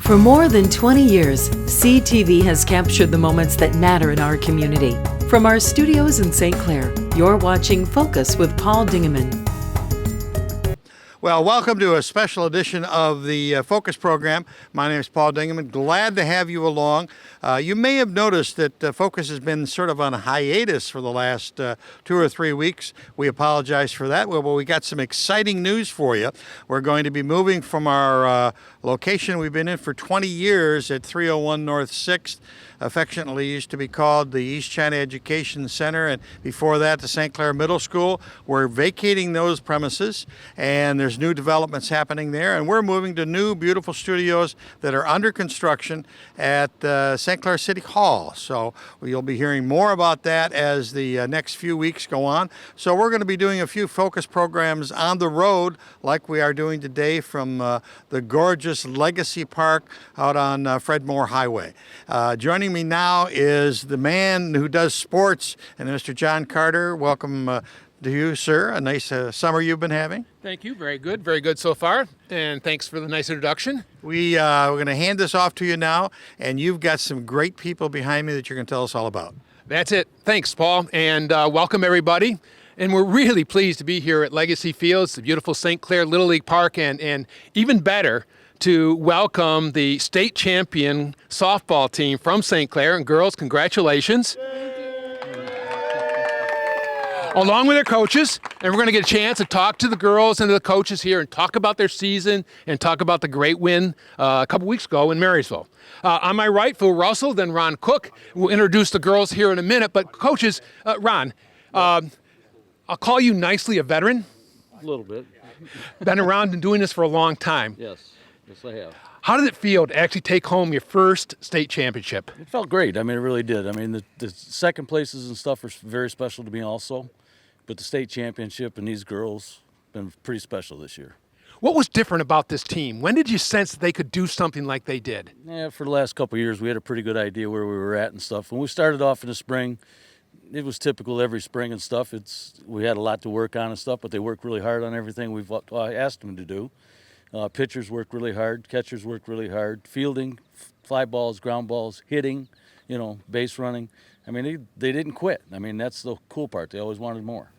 For more than 20 years, CTV has captured the moments that matter in our community. From our studios in St. Clair, you're watching Focus with Paul Dingeman. Well, welcome to a special edition of the Focus program. My name is Paul Dingeman. Glad to have you along. You may have noticed that Focus has been sort of on hiatus for the last 2 or 3 weeks. We apologize for that. Well, we got some exciting news for you. We're going to be moving from our location we've been in for 20 years at 301 North 6th. Affectionately used to be called the East China Education Center, and before that the St. Clair Middle School. We're vacating those premises, and there's new developments happening there, and we're moving to new beautiful studios that are under construction at St. Clair City Hall. So you'll be hearing more about that as the next few weeks go on. So we're going to be doing a few Focus programs on the road like we are doing today from the gorgeous Legacy Park out on Fred Moore Highway. Joining me now is the man who does sports, and Mr. John Carter. Welcome to you, sir. A nice summer you've been having. Thank you. Very good so far. And thanks for the nice introduction. We're going to hand this off to you now, and you've got some great people behind me that you're going to tell us all about. That's it. Thanks, Paul, and welcome everybody. And we're really pleased to be here at Legacy Fields, the beautiful St. Clair Little League Park, and even better, to welcome the state champion softball team from St. Clair. And girls, congratulations. Along with their coaches, and we're going to get a chance to talk to the girls and to the coaches here and talk about their season and talk about the great win a couple weeks ago in Marysville. On my right, Phil Russell, then Ron Cook. We'll introduce the girls here in a minute, but coaches, Ron, I'll call you nicely a veteran. A little bit. Been around and doing this for a long time. Yes I have. How did it feel to actually take home your first state championship? It felt great. I mean, it really did. I mean, the second places and stuff are very special to me also, but the state championship and these girls been pretty special this year. What was different about this team? When did you sense that they could do something like they did? Yeah, for the last couple of years, we had a pretty good idea where we were at and stuff. When we started off in the spring, it was typical every spring and stuff. We had a lot to work on and stuff, but they worked really hard on everything we've asked them to do. Pitchers worked really hard, catchers worked really hard, fielding, fly balls, ground balls, hitting, base running. I mean, they didn't quit. I mean, that's the cool part. They always wanted more.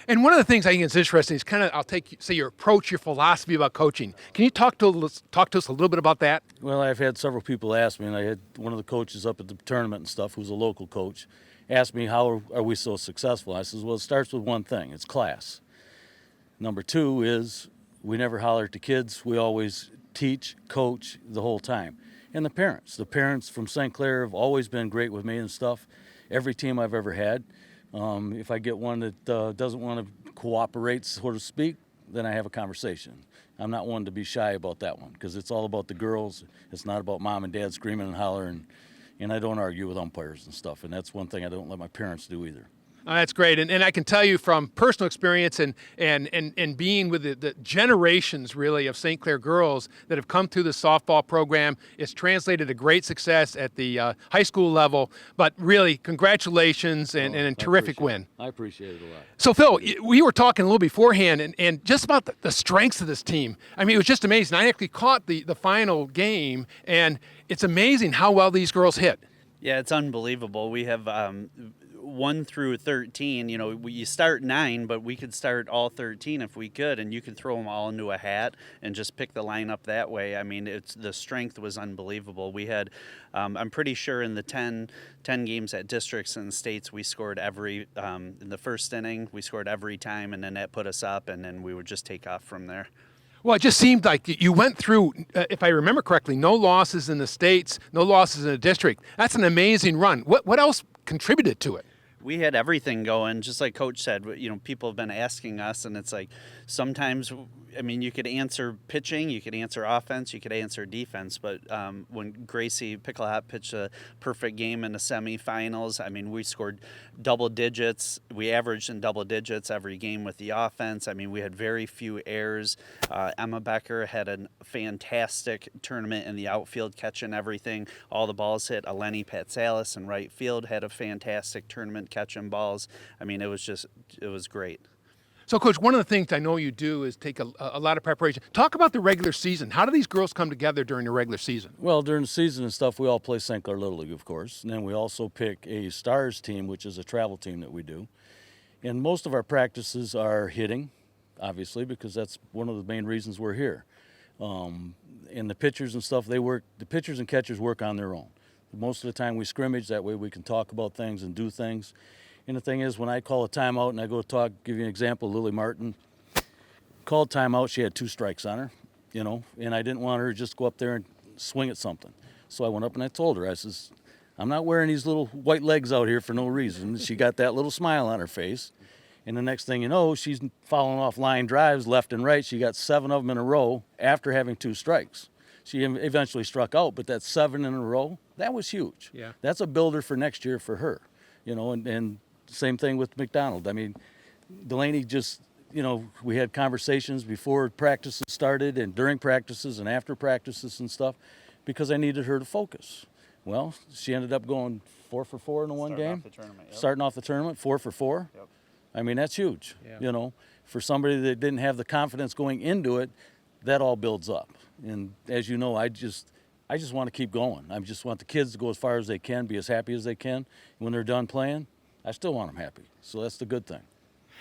And one of the things I think is interesting is kind of, your approach, your philosophy about coaching. Can you talk to us a little bit about that? Well, I've had several people ask me, and I had one of the coaches up at the tournament and stuff, who's a local coach, ask me, how are we so successful? I says, well, it starts with one thing. It's class. Number two is we never holler at the kids. We always teach, coach the whole time. And the parents from St. Clair have always been great with me and stuff. Every team I've ever had. If I get one that doesn't want to cooperate, so to speak, then I have a conversation. I'm not one to be shy about that one because it's all about the girls. It's not about mom and dad screaming and hollering. And I don't argue with umpires and stuff. And that's one thing I don't let my parents do either. That's great, and I can tell you from personal experience and being with the generations, really, of St. Clair girls that have come through the softball program, it's translated to great success at the high school level, but really, congratulations and a terrific win. I appreciate it a lot. So, Phil, we were talking a little beforehand, and just about the strengths of this team. I mean, it was just amazing. I actually caught the final game, and it's amazing how well these girls hit. Yeah, it's unbelievable. We have 1 through 13, you start 9, but we could start all 13 if we could, and you could throw them all into a hat and just pick the lineup that way. I mean, the strength was unbelievable. We had, I'm pretty sure in the 10 games at districts and states, we scored every, in the first inning, we scored every time, and then that put us up, and then we would just take off from there. Well, it just seemed like you went through, if I remember correctly, no losses in the states, no losses in the district. That's an amazing run. What else contributed to it? We had everything going, just like Coach said. People have been asking us, and it's like sometimes, you could answer pitching, you could answer offense, you could answer defense, but when Gracie Picklehop pitched a perfect game in the semifinals, we scored double digits. We averaged in double digits every game with the offense. We had very few errors. Emma Becker had a fantastic tournament in the outfield, catching everything. All the balls hit. Eleni Patsalis in right field had a fantastic tournament catching balls. It was great. So, Coach, one of the things I know you do is take a lot of preparation. Talk about the regular season. How do these girls come together during the regular season? Well, during the season and stuff, we all play St. Clair Little League, of course. And then we also pick a Stars team, which is a travel team that we do. And most of our practices are hitting, obviously, because that's one of the main reasons we're here. And the pitchers and stuff, the pitchers and catchers work on their own. Most of the time we scrimmage, that way we can talk about things and do things. And the thing is, when I call a timeout and I go talk, give you an example, Lily Martin called timeout, she had 2 strikes on her, and I didn't want her to just go up there and swing at something. So I went up and I told her, I says, I'm not wearing these little white legs out here for no reason. She got that little smile on her face. And the next thing you know, she's following off line drives left and right. She got 7 of them in a row after having 2 strikes. She eventually struck out, but that 7 in a row, that was huge. Yeah. That's a builder for next year for her, and same thing with McDonald. I mean, Delaney just, we had conversations before practices started and during practices and after practices and stuff because I needed her to focus. Well, she ended up going 4 for 4 in the one game. Starting off the tournament, 4 for 4. Yep. I mean, that's huge. Yeah. For somebody that didn't have the confidence going into it, that all builds up. And as you know, I just want to keep going. I just want the kids to go as far as they can, be as happy as they can. When they're done playing, I still want them happy. So that's the good thing.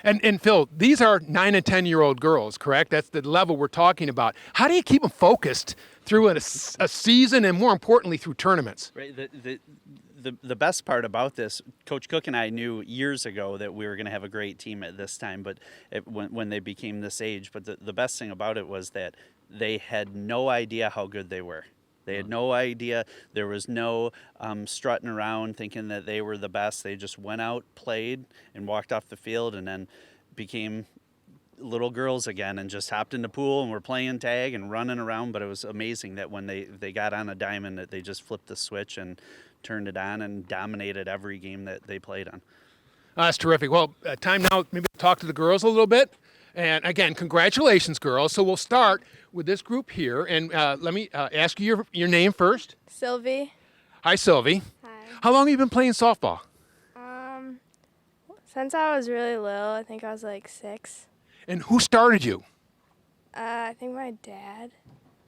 And Phil, these are 9 and 10-year-old girls, correct? That's the level we're talking about. How do you keep them focused through a season and, more importantly, through tournaments? Right. The best part about this, Coach Cook and I knew years ago that we were going to have a great team at this time, but when they became this age. But the best thing about it was that they had no idea how good they were. They had no idea. There was no strutting around thinking that they were the best. They just went out, played, and walked off the field, and then became little girls again and just hopped in the pool and were playing tag and running around. But it was amazing that when they got on a diamond that they just flipped the switch and turned it on and dominated every game that they played on. That's terrific. Well, time now maybe to talk to the girls a little bit. And again, congratulations, girls. So we'll start with this group here. And let me ask you your name first. Sylvie. Hi, Sylvie. Hi. How long have you been playing softball? Since I was really little, I think I was like 6. And who started you? I think my dad.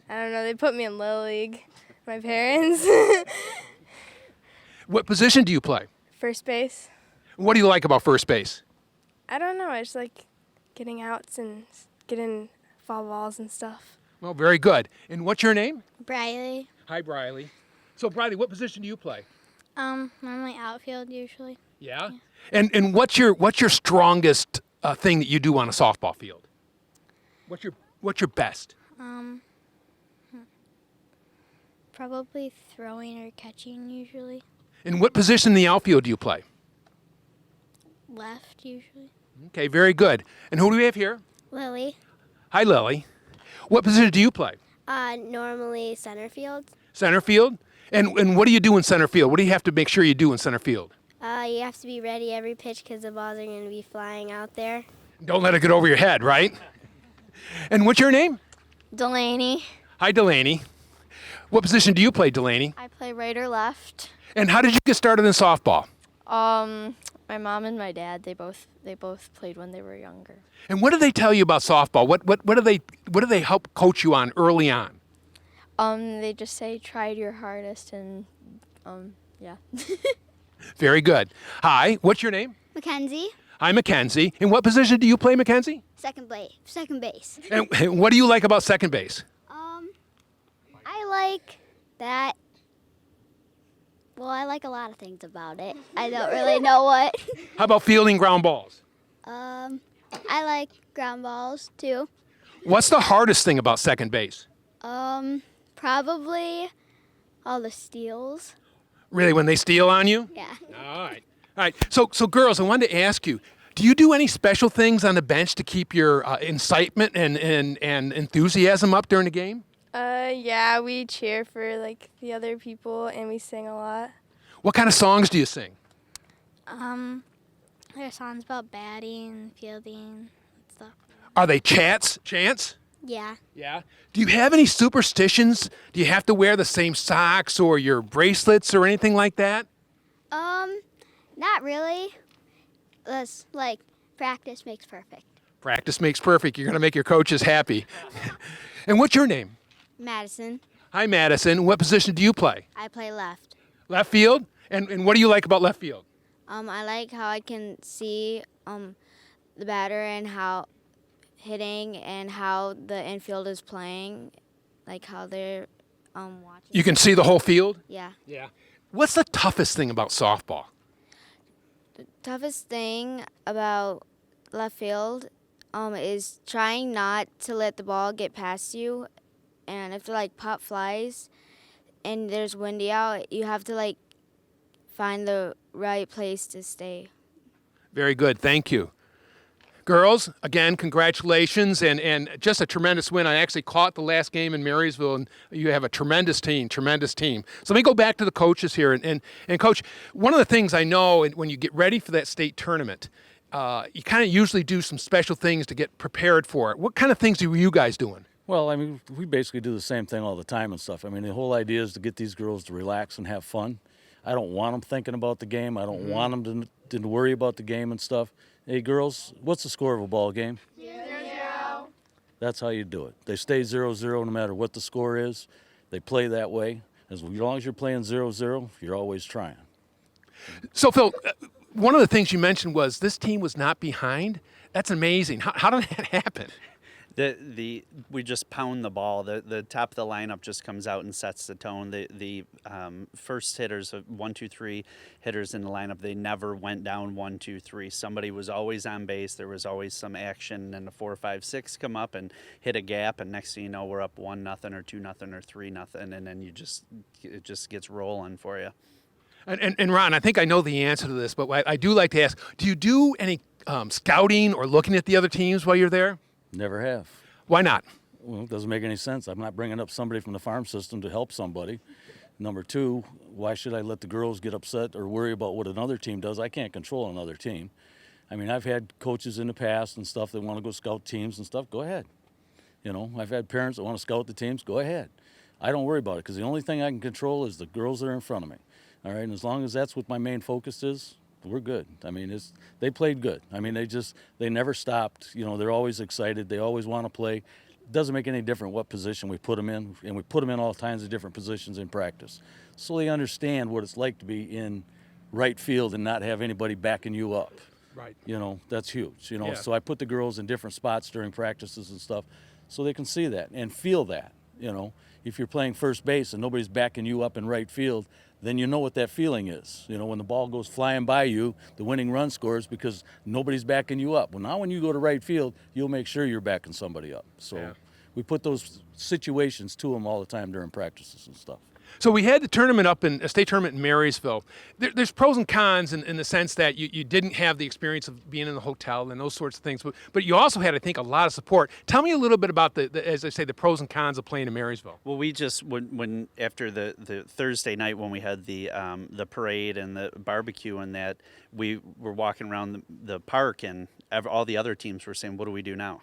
I don't know, they put me in Little League. My parents. What position do you play? First base. What do you like about first base? I don't know, I just like getting outs and getting foul balls and stuff. Well, very good. And what's your name? Briley. Hi, Briley. So, Briley, what position do you play? Normally outfield usually. Yeah. And what's your strongest thing that you do on a softball field? What's your best? Probably throwing or catching usually. And what position in the outfield do you play? Left usually. Okay, very good. And who do we have here? Lily. Hi, Lily. What position do you play? Normally center field. Center field? And what do you do in center field? What do you have to make sure you do in center field? You have to be ready every pitch because the balls are going to be flying out there. Don't let it get over your head, right? And what's your name? Delaney. Hi, Delaney. What position do you play, Delaney? I play right or left. And how did you get started in softball? My mom and my dad, they both played when they were younger. And what do they tell you about softball? What do they help coach you on early on? They just say try your hardest and yeah. Very good. Hi, what's your name? Mackenzie. Hi, Mackenzie. And what position do you play, Mackenzie? Second base. And what do you like about second base? I like that. Well, I like a lot of things about it. I don't really know what. How about fielding ground balls? I like ground balls too. What's the hardest thing about second base? Probably all the steals. Really, when they steal on you? Yeah. All right. So girls, I wanted to ask you, do you do any special things on the bench to keep your incitement and enthusiasm up during the game? Yeah, we cheer for like the other people and we sing a lot. What kind of songs do you sing? There are songs about batting and fielding and stuff. Are they chants? Yeah. Yeah. Do you have any superstitions? Do you have to wear the same socks or your bracelets or anything like that? Not really. That's like practice makes perfect. Practice makes perfect. You're going to make your coaches happy. And what's your name? Madison. Hi, Madison. What position do you play? I play left. Left field? And what do you like about left field? I like how I can see the batter and how hitting and how the infield is playing, like how they're watching. You can see the whole field? Yeah. Yeah. What's the toughest thing about softball? The toughest thing about left field is trying not to let the ball get past you, and if the pop flies and there's windy out, you have to find the right place to stay. Very good. Thank you. Girls, again, congratulations, and just a tremendous win. I actually caught the last game in Marysville, and you have a tremendous team. So let me go back to the coaches here. And Coach, one of the things I know when you get ready for that state tournament, you kind of usually do some special things to get prepared for it. What kind of things were you guys doing? Well, I mean, we basically do the same thing all the time and stuff. I mean, the whole idea is to get these girls to relax and have fun. I don't want them thinking about the game. I don't want them to worry about the game and stuff. Hey, girls, what's the score of a ball game? 0-0. That's how you do it. They stay 0-0 no matter what the score is. They play that way. As long as you're playing 0-0, you're always trying. So, Phil, one of the things you mentioned was this team was not behind. That's amazing. How did that happen? We just pound the ball. The top of the lineup just comes out and sets the tone. The first hitters, 1, 2, 3 hitters in the lineup, they never went down 1, 2, 3. Somebody was always on base. There was always some action, and the 4, 5, 6 come up and hit a gap, and next thing you know, we're up 1-0 or 2-0 or 3-0, and then it just gets rolling for you. And Ron, I think I know the answer to this, but I do like to ask: do you do any scouting or looking at the other teams while you're there? Never have. Why not? Well, it doesn't make any sense. I'm not bringing up somebody from the farm system to help somebody. Number two, why should I let the girls get upset or worry about what another team does? I can't control another team. I mean, I've had coaches in the past and stuff that want to go scout teams and stuff. Go ahead. You know, I've had parents that want to scout the teams. Go ahead. I don't worry about it because the only thing I can control is the girls that are in front of me. All right, and as long as that's what my main focus is, we're good. I mean, they played good. I mean, they never stopped. You know, they're always excited. They always want to play. It doesn't make any difference what position we put them in, and we put them in all kinds of different positions in practice. So they understand what it's like to be in right field and not have anybody backing you up. Right. You know, that's huge. You know, Yeah. so I put the girls in different spots during practices and stuff so they can see that and feel that. You know, if you're playing first base and nobody's backing you up in right field, then you know what that feeling is. You know, when the ball goes flying by you, the winning run scores because nobody's backing you up. Well, now when you go to right field, you'll make sure you're backing somebody up. So we put those situations to them all the time during practices and stuff. So we had the tournament up in a state tournament in Marysville. There's pros and cons in the sense that you didn't have the experience of being in the hotel and those sorts of things, but you also had, I think, a lot of support. Tell me a little bit about as I say, the pros and cons of playing in Marysville. Well, we just when after the Thursday night when we had the parade and the barbecue and that, we were walking around the park and all the other teams were saying, "What do we do now?"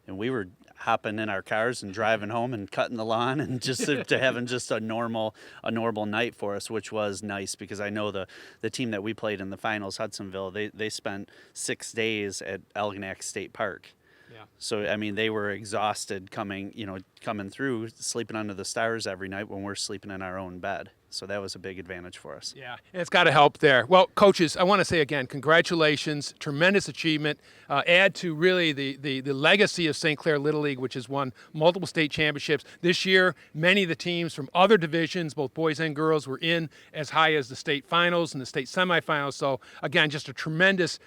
And we were hopping in our cars and driving home and cutting the lawn and just to having just a normal night for us, which was nice because I know the team that we played in the finals, Hudsonville, they spent 6 days at Algonac State Park. Yeah. So I mean, they were exhausted coming through, sleeping under the stars every night when we're sleeping in our own bed. So that was a big advantage for us. Yeah, and it's got to help there. Well, coaches, I want to say again, congratulations, tremendous achievement. Add to really the legacy of St. Clair Little League, which has won multiple state championships. This year, many of the teams from other divisions, both boys and girls, were in as high as the state finals and the state semifinals. So again, just a tremendous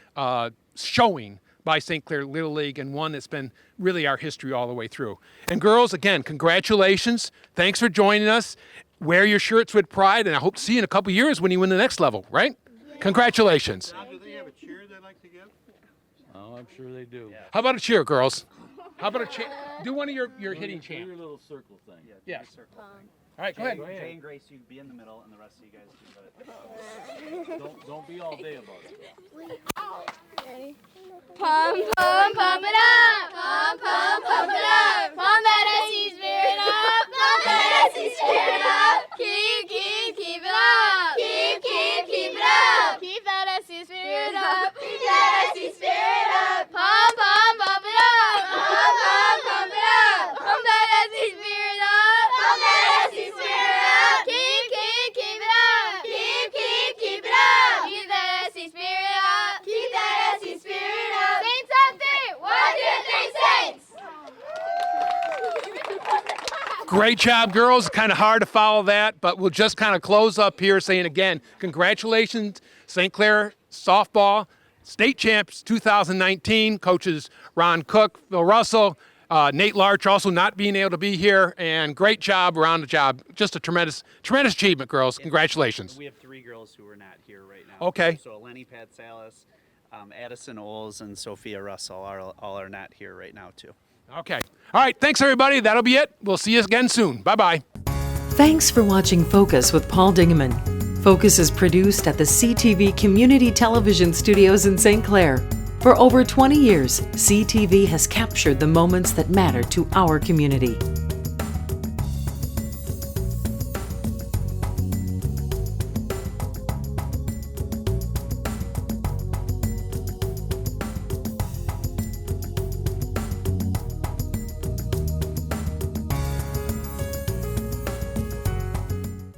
showing by St. Clair Little League, and one that's been really our history all the way through. And girls, again, congratulations. Thanks for joining us. Wear your shirts with pride, and I hope to see you in a couple years when you win the next level, right? Yeah. Congratulations. Now, do they have a cheer they'd like to give? Oh, I'm sure they do. Yeah. How about a cheer, girls? How about a cheer? Do one of your hitting Do chants. your little circle thing. Yes. Circle. All right, go ahead. Jay and Grace, you be in the middle, and the rest of you guys do it. Don't be all day about it. Pump, pump, pump it up. Pump, pump, pump it up. Pump that SC spirit up. Pump that SC spirit up. Keep it up. Keep it up. Keep that SC spirit up. Keep that SC spirit up. Pump, pump, pump. Great job, girls. Kind of hard to follow that, but we'll just kind of close up here saying again, congratulations, St. Clair softball state champs 2019. Coaches Ron Cook, Phil Russell, Nate Larch also not being able to be here, and great job around the job. Just a tremendous achievement, girls. Congratulations. We have 3 girls who are not here right now. Okay. So Eleni Patsalis, Addison Oles, and Sophia Russell all are not here right now too. Okay. All right. Thanks, everybody. That'll be it. We'll see you again soon. Bye-bye. Thanks for watching Focus with Paul Dingeman. Focus is produced at the CTV Community Television Studios in St. Clair. For over 20 years, CTV has captured the moments that matter to our community.